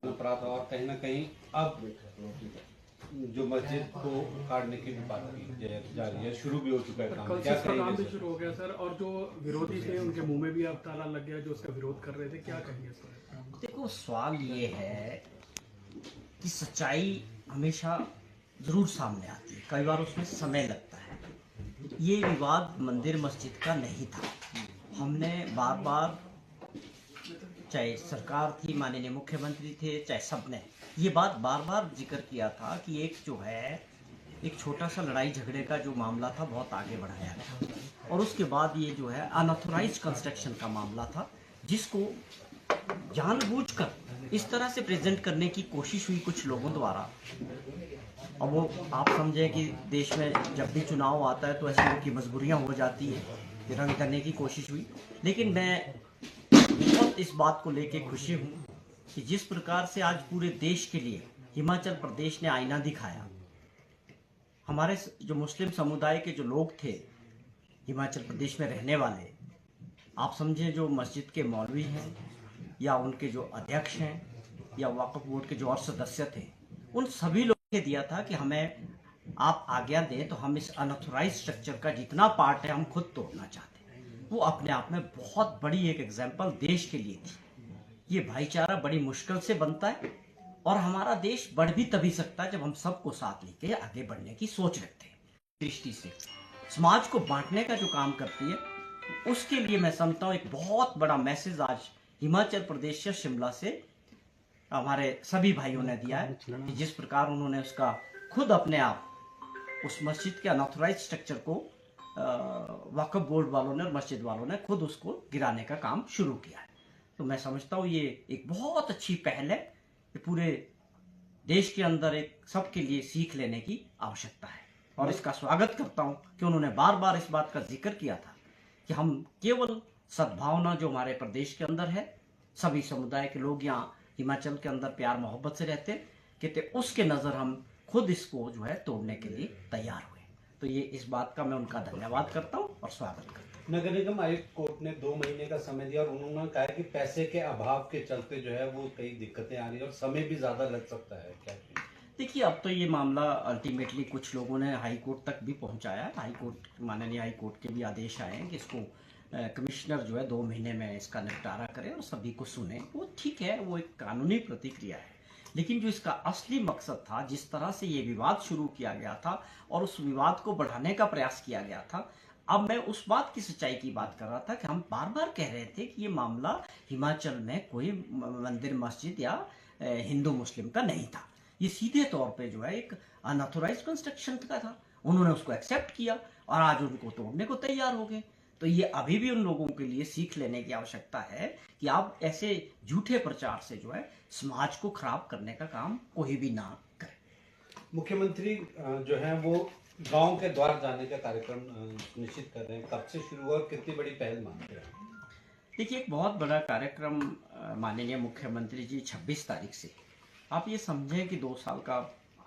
अपराध और कहीं ना कहीं अब जो मस्जिद को उखाड़ने की भी बात की जा रही है, शुरू भी हो चुका है काम। कल से क्या इसका काम कहेंगे भी शुरू हो गया सर, और जो विरोधी थे उनके मुंह में भी अब ताला लग गया, जो उसका विरोध कर रहे थे, क्या कहेंगे इस पर? देखो, सवाल ये है कि सच्चाई हमेशा जरूर सामने आती है, कई बार उसमें समय लगता है। ये विवाद मंदिर मस्जिद का नहीं था। हमने बार बार, चाहे सरकार थी, माननीय मुख्यमंत्री थे, चाहे सबने ये बात बार बार जिक्र किया था कि एक जो है एक छोटा सा लड़ाई झगड़े का जो मामला था बहुत आगे बढ़ाया गया, और उसके बाद ये जो है अनऑथोराइज कंस्ट्रक्शन का मामला था, जिसको जानबूझकर इस तरह से प्रेजेंट करने की कोशिश हुई कुछ लोगों द्वारा। अब वो आप समझे कि देश में जब भी चुनाव आता है तो ऐसी उनकी मजबूरियां हो जाती हैं, रंग करने की कोशिश हुई। लेकिन मैं बहुत इस बात को लेके खुशी हूँ कि जिस प्रकार से आज पूरे देश के लिए हिमाचल प्रदेश ने आईना दिखाया। हमारे जो मुस्लिम समुदाय के जो लोग थे हिमाचल प्रदेश में रहने वाले, आप समझे जो मस्जिद के मौलवी हैं या उनके जो अध्यक्ष हैं या वक्फ बोर्ड के जो और सदस्य थे, उन सभी लोगों ने दिया था कि हमें आप आज्ञा दें तो हम इस अनऑथोराइज स्ट्रक्चर का जितना पार्ट है हम खुद तोड़ना चाहते हैं। वो अपने आप में बहुत बड़ी एक एग्जाम्पल देश के लिए थी। ये भाईचारा बड़ी मुश्किल से बनता है और हमारा देश बढ़ भी तभी सकता है जब हम सबको साथ लेके आगे बढ़ने की सोच रखते हैं। दृष्टि से समाज को बांटने का जो काम करती है, उसके लिए मैं समझता हूँ एक बहुत बड़ा मैसेज आज हिमाचल प्रदेश से, शिमला से हमारे सभी भाइयों ने दिया है कि जिस प्रकार उन्होंने उसका खुद अपने आप उस मस्जिद के अनऑथोराइज स्ट्रक्चर को वक्फ बोर्ड वालों ने और मस्जिद वालों ने खुद उसको गिराने का काम शुरू किया है। तो मैं समझता हूँ ये एक बहुत अच्छी पहल है। पूरे देश के अंदर एक सबके लिए सीख लेने की आवश्यकता है, और इसका स्वागत करता हूँ कि उन्होंने बार बार इस बात का जिक्र किया था कि हम केवल सद्भावना जो हमारे प्रदेश के अंदर है, सभी समुदाय के लोग यहाँ हिमाचल के अंदर प्यार मोहब्बत से रहते कहते, उसके नज़र हम खुद इसको जो है तोड़ने के लिए तैयार हुए। तो ये इस बात का मैं उनका धन्यवाद करता हूँ और स्वागत करता हूँ। नगर निगम आयुक्त कोर्ट ने 2 महीने का समय दिया और उन्होंने कहा कि पैसे के अभाव के चलते जो है वो कई दिक्कतें आ रही है और समय भी ज्यादा लग सकता है। क्या देखिए, अब तो ये मामला अल्टीमेटली कुछ लोगों ने हाई कोर्ट तक भी पहुंचाया है। हाई कोर्ट, माननीय हाई कोर्ट के भी आदेश आए हैं कि इसको कमिश्नर जो है 2 महीने में इसका निपटारा करे और सभी को सुने। वो ठीक है, वो एक कानूनी प्रतिक्रिया है, लेकिन जो इसका असली मकसद था, जिस तरह से ये विवाद शुरू किया गया था और उस विवाद को बढ़ाने का प्रयास किया गया था, अब मैं उस बात की सच्चाई की बात कर रहा था कि हम बार बार कह रहे थे कि ये मामला हिमाचल में कोई मंदिर मस्जिद या हिंदू मुस्लिम का नहीं था। ये सीधे तौर पे जो है एक अनऑथोराइज कंस्ट्रक्शन का था। उन्होंने उसको एक्सेप्ट किया और आज उनको तोड़ने को तैयार हो गए। तो ये अभी भी उन लोगों के लिए सीख लेने की आवश्यकता है कि आप ऐसे झूठे प्रचार से जो है समाज को खराब करने का काम कोई भी ना करे। मुख्यमंत्री जो है वो गांव के द्वार जाने का कार्यक्रम निश्चित कर रहे हैं, कब से शुरू हुआ और कितनी बड़ी पहल मानते हैं? देखिए, एक बहुत बड़ा कार्यक्रम माननीय मुख्यमंत्री जी 26 तारीख से, आप ये समझें कि 2 साल का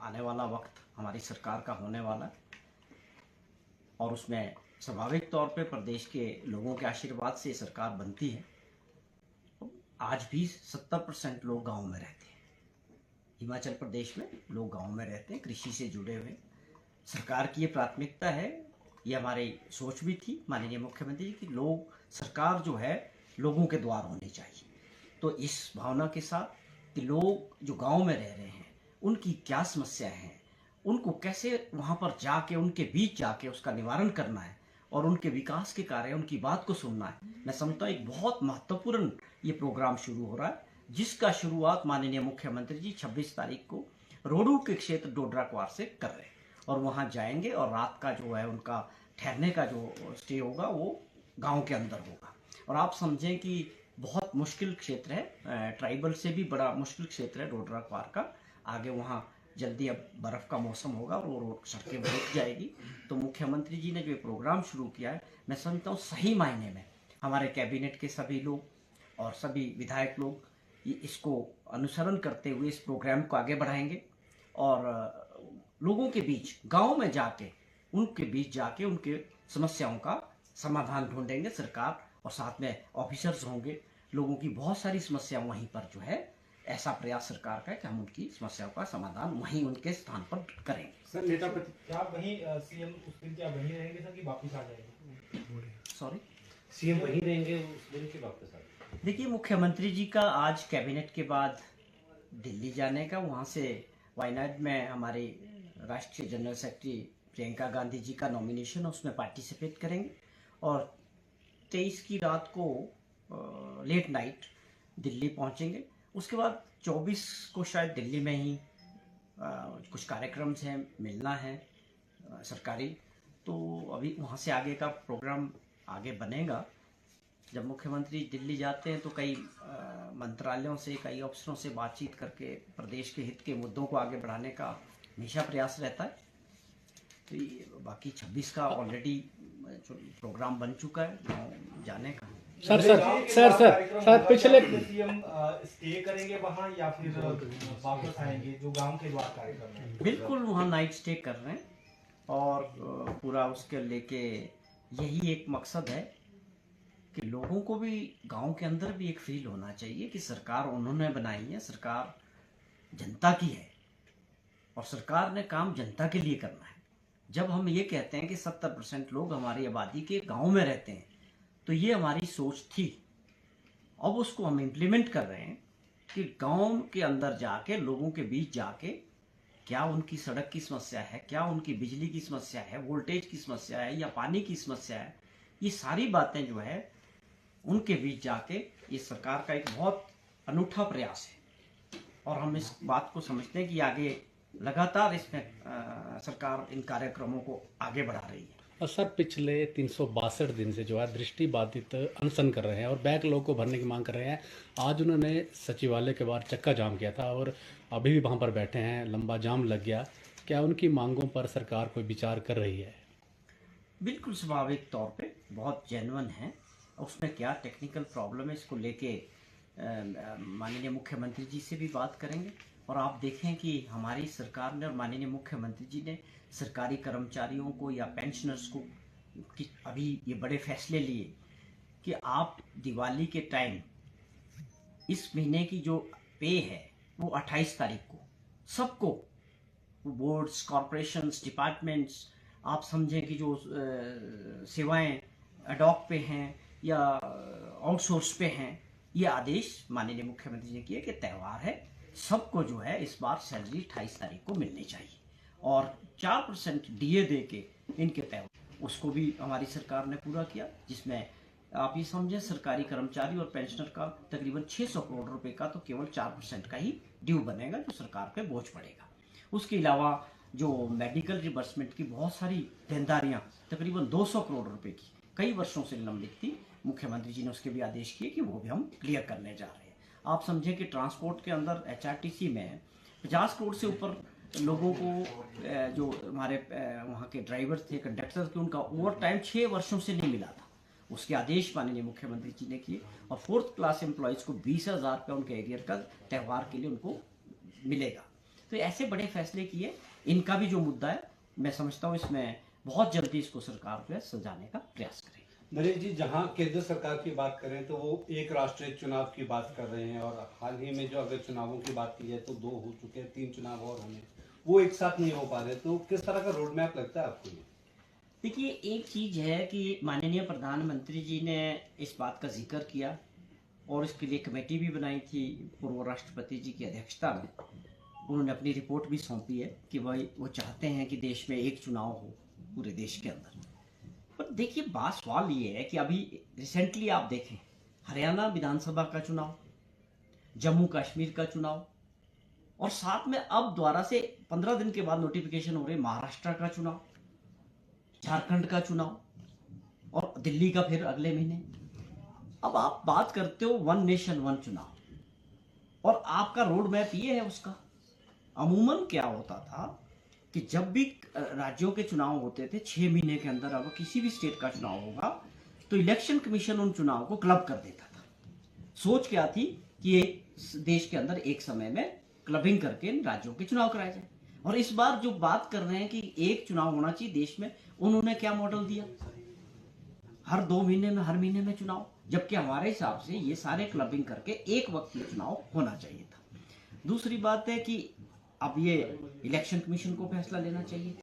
आने वाला वक्त हमारी सरकार का होने वाला है, और उसमें स्वाभाविक तौर पे प्रदेश के लोगों के आशीर्वाद से सरकार बनती है। आज भी 70% लोग गांव में रहते हैं। हिमाचल प्रदेश में लोग गांव में रहते हैं, कृषि से जुड़े हुए। सरकार की ये प्राथमिकता है, ये हमारी सोच भी थी माननीय मुख्यमंत्री की, लोग, सरकार जो है लोगों के द्वार होनी चाहिए। तो इस भावना के साथ कि लोग जो गांव में रह रहे हैं उनकी क्या समस्याएं हैं, उनको कैसे वहां पर जाके उनके बीच जाके उसका निवारण करना है और उनके विकास के कार्य, उनकी बात को सुनना है। मैं समझता हूँ एक बहुत महत्वपूर्ण ये प्रोग्राम शुरू हो रहा है, जिसका शुरुआत माननीय मुख्यमंत्री जी 26 तारीख को रोडू के क्षेत्र डोडरा क्वार से कर रहे हैं, और वहाँ जाएंगे और रात का जो है उनका ठहरने का जो स्टे होगा वो गांव के अंदर होगा। और आप समझें कि बहुत मुश्किल क्षेत्र है, ट्राइबल से भी बड़ा मुश्किल क्षेत्र है डोडरा क्वार का। आगे वहाँ जल्दी अब बर्फ़ का मौसम होगा और वो सड़कें रुक जाएगी। तो मुख्यमंत्री जी ने जो प्रोग्राम शुरू किया है, मैं समझता हूँ सही मायने में हमारे कैबिनेट के सभी लोग और सभी विधायक लोग इसको अनुसरण करते हुए इस प्रोग्राम को आगे बढ़ाएंगे और लोगों के बीच, गांव में जाके, उनके बीच जाके उनके समस्याओं का समाधान ढूंढेंगे सरकार, और साथ में ऑफिसर्स होंगे। लोगों की बहुत सारी समस्या वहीं पर जो है ऐसा प्रयास सरकार का है कि हम उनकी समस्याओं का समाधान वहीं उनके स्थान पर करेंगे। सर नेता प्रति क्या आप वहीं सीएम उस दिन क्या वहीं रहेंगे सर कि वापस आ जाएंगे? सॉरी, सीएम वहीं रहेंगे उस दिन के वापस आ? देखिए, मुख्यमंत्री जी का आज कैबिनेट के बाद दिल्ली जाने का, वहाँ से वायनाड में हमारी राष्ट्रीय जनरल सेक्रेटरी प्रियंका गांधी जी का नॉमिनेशन है, उसमें पार्टिसिपेट करेंगे और 23 की रात को लेट नाइट दिल्ली पहुँचेंगे। उसके बाद 24 को शायद दिल्ली में ही कुछ कार्यक्रम हैं, मिलना है सरकारी, तो अभी वहाँ से आगे का प्रोग्राम आगे बनेगा। जब मुख्यमंत्री दिल्ली जाते हैं तो कई मंत्रालयों से, कई अफसरों से बातचीत करके प्रदेश के हित के मुद्दों को आगे बढ़ाने का हमेशा प्रयास रहता है। तो ये बाकी 26 का ऑलरेडी प्रोग्राम बन चुका है जाने का। सर पिछले सीएम स्टे करेंगे वहां या फिर वापस आएंगे जो गांव के द्वार कार्यक्रम है? बिल्कुल वहाँ नाइट स्टे कर रहे हैं और पूरा उसके लेके यही एक मकसद है कि लोगों को भी गांव के अंदर भी एक फील होना चाहिए कि सरकार उन्होंने बनाई है, सरकार जनता की है और सरकार ने काम जनता के लिए करना है। जब हम ये कहते हैं कि 70% लोग हमारी आबादी के गांव में रहते हैं, तो ये हमारी सोच थी। अब उसको हम इम्प्लीमेंट कर रहे हैं कि गांव के अंदर जाके, लोगों के बीच जाके, क्या उनकी सड़क की समस्या है, क्या उनकी बिजली की समस्या है, वोल्टेज की समस्या है या पानी की समस्या है, ये सारी बातें जो है उनके बीच जाके, ये सरकार का एक बहुत अनूठा प्रयास है और हम इस बात को समझते हैं कि आगे लगातार इसमें सरकार इन कार्यक्रमों को आगे बढ़ा रही है। और सर पिछले 362 दिन से जो है दृष्टिबाधित अनशन कर रहे हैं और बैकलॉग को भरने की मांग कर रहे हैं। आज उन्होंने सचिवालय के बाहर चक्का जाम किया था और अभी भी वहां पर बैठे हैं, लंबा जाम लग गया। क्या उनकी मांगों पर सरकार कोई विचार कर रही है? बिल्कुल स्वाभाविक तौर पे बहुत जेन्युइन है, उसमें क्या टेक्निकल प्रॉब्लम है, इसको लेके माननीय मुख्यमंत्री जी से भी बात करेंगे। और आप देखें कि हमारी सरकार ने और माननीय मुख्यमंत्री जी ने सरकारी कर्मचारियों को या पेंशनर्स को कि अभी ये बड़े फैसले लिए कि आप दिवाली के टाइम इस महीने की जो पे है वो 28 तारीख को सबको, बोर्ड्स, कॉरपोरेशंस, डिपार्टमेंट्स, आप समझें कि जो सेवाएं एडॉक पे हैं या आउटसोर्स पे हैं, ये आदेश माननीय मुख्यमंत्री जी ने किए कि त्यौहार है, सबको जो है इस बार सैलरी 28 तारीख को मिलनी चाहिए और 4% डीए दे के इनके त्यौहार, उसको भी हमारी सरकार ने पूरा किया, जिसमें आप ये समझें सरकारी कर्मचारी और पेंशनर का तकरीबन 600 करोड़ रुपए का तो केवल 4% का ही ड्यू बनेगा जो सरकार पे बोझ पड़ेगा। उसके अलावा जो मेडिकल रिबर्समेंट की बहुत सारी देनदारियां तकरीबन 200 करोड़ रुपए की कई वर्षों से लंबित थी, मुख्यमंत्री जी ने उसके भी आदेश किए कि वो भी हम क्लियर करने जा रहे हैं। आप समझें कि ट्रांसपोर्ट के अंदर एचआरटीसी में 50 करोड़ से ऊपर लोगों को, जो हमारे वहाँ के ड्राइवर थे, कंडक्टर थे, उनका ओवर टाइम 6 वर्षों से नहीं मिला था। उसके आदेश माननीय मुख्यमंत्री जी ने किए और 4th क्लास एम्प्लॉयज़ को 20,000 रुपये उनके एरियर का त्यौहार के लिए उनको मिलेगा। तो ऐसे बड़े फैसले किए। इनका भी जो मुद्दा है, मैं समझता हूँ इसमें बहुत जल्दी इसको सरकार जो है सुलझाने का प्रयास करेगी। नरेश जी, जहां केंद्र सरकार की बात करें तो वो एक राष्ट्रीय चुनाव की बात कर रहे हैं और हाल ही में जो अगर चुनावों की बात की जाए तो 2 हो चुके हैं, 3 चुनाव और होंगे, वो एक साथ नहीं हो पा रहे, तो किस तरह का रोड मैप लगता है आपको? देखिए, एक चीज़ है कि माननीय प्रधानमंत्री जी ने इस बात का जिक्र किया और इसके लिए कमेटी भी बनाई थी पूर्व राष्ट्रपति जी की अध्यक्षता में। उन्होंने अपनी रिपोर्ट भी सौंपी है कि भाई वो चाहते हैं कि देश में एक चुनाव हो पूरे देश के अंदर। पर देखिए, बात सवाल ये है कि अभी रिसेंटली आप देखें हरियाणा विधानसभा का चुनाव, जम्मू कश्मीर का चुनाव और साथ में अब दोबारा से 15 दिन के बाद नोटिफिकेशन हो रहे महाराष्ट्र का चुनाव, झारखंड का चुनाव और दिल्ली का फिर अगले महीने। अब आप बात करते हो 1 नेशन 1 चुनाव और आपका रोड मैप ये है उसका। अमूमन क्या होता था कि जब भी राज्यों के चुनाव होते थे 6 महीने के अंदर, अगर किसी भी स्टेट का चुनाव होगा तो इलेक्शन कमीशन उन चुनाव को क्लब कर देता था। सोच क्या थी कि ये देश के अंदर एक समय में क्लबिंग करके इन राज्यों के चुनाव कराए जाए। और इस बार जो बात कर रहे हैं कि एक चुनाव होना चाहिए देश में, उन्होंने क्या मॉडल दिया, हर 2 महीने में, हर महीने में चुनाव, जबकि हमारे हिसाब से ये सारे क्लबिंग करके एक वक्त में चुनाव होना चाहिए था। दूसरी बात है कि अब ये इलेक्शन कमीशन को फैसला लेना चाहिए,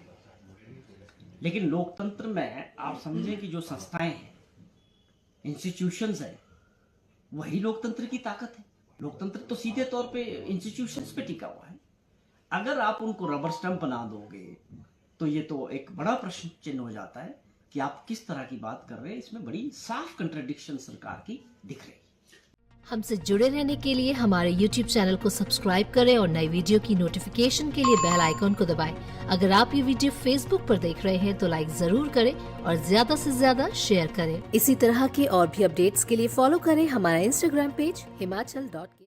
लेकिन लोकतंत्र में आप समझें कि जो संस्थाएं हैं, इंस्टीट्यूशंस है, वही लोकतंत्र की ताकत है। लोकतंत्र तो सीधे तौर पे इंस्टीट्यूशंस पे टिका हुआ है। अगर आप उनको रबर स्टंप बना दोगे तो ये तो एक बड़ा प्रश्न चिन्ह हो जाता है कि आप किस तरह की बात कर रहे हैं। इसमें बड़ी साफ कंट्राडिक्शन सरकार की दिख रही है। हमसे जुड़े रहने के लिए हमारे YouTube चैनल को सब्सक्राइब करें और नई वीडियो की नोटिफिकेशन के लिए बेल आइकॉन को दबाएं। अगर आप ये वीडियो Facebook पर देख रहे हैं तो लाइक जरूर करें और ज्यादा से ज्यादा शेयर करें। इसी तरह के और भी अपडेट्स के लिए फॉलो करें हमारा Instagram पेज himachal.ke।